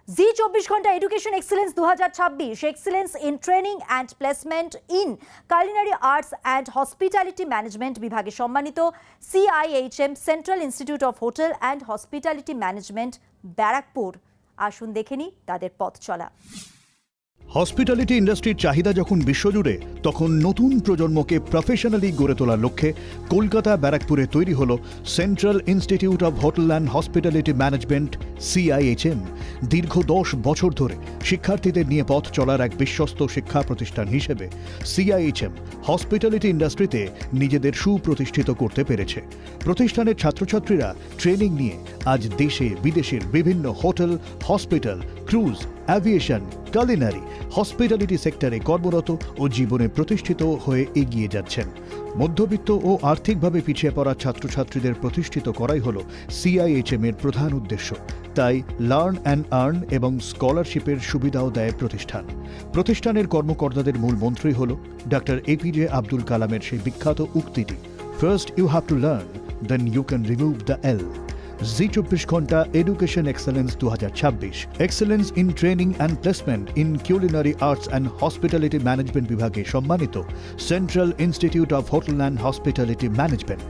G 24 Ghanta education excellence 2026 excellence in training and placement in culinary arts and hospitality management বিভাগে সম্মানিত CIHM central institute of hotel and hospitality management Barrackpore. আসুন দেখে নিই তাদের পথ চলা। হসপিটালিটি ইন্ডাস্ট্রির চাহিদা যখন বিশ্বজুড়ে, তখন নতুন প্রজন্মকে প্রফেশনালি গড়ে তোলার লক্ষ্যে কলকাতা ব্যারাকপুরে তৈরি হলো central institute of hotel and hospitality management CIHM। দীর্ঘ 10 বছর ধরে শিক্ষার্থীদের নিয়ে পথ চলার এক বিশ্বস্ত শিক্ষা প্রতিষ্ঠান হিসেবে CIHM হসপিটালিটি ইন্ডাস্ট্রিতে নিজেদের সুপ্রতিষ্ঠিত করতে পেরেছে। প্রতিষ্ঠানের ছাত্রছাত্রীরা ট্রেনিং নিয়ে আজ দেশে বিদেশের বিভিন্ন hotel, hospital, cruise, aviation, culinary, hospitality সেক্টরে কর্মরত ও জীবনে প্রতিষ্ঠিত হয়ে এগিয়ে যাচ্ছেন। মধ্যবিত্ত ও আর্থিকভাবে পিছিয়ে পড়া ছাত্রছাত্রীদের প্রতিষ্ঠিত করাই হল CIHM এর প্রধান উদ্দেশ্য। তাই লার্ন অ্যান্ড আর্ন এবং স্কলারশিপের সুবিধাও দেয় প্রতিষ্ঠান। প্রতিষ্ঠানের কর্মকর্তাদের মূল মন্ত্রই হল ডক্টর APJ আব্দুল কালামের সেই বিখ্যাত উক্তিটি, first you have to learn, then you can remove the L. Zee 24 Ghanta education excellence 2026 excellence in training and placement in culinary arts and hospitality management বিভাগে সম্মানিত central institute of hotel and hospitality management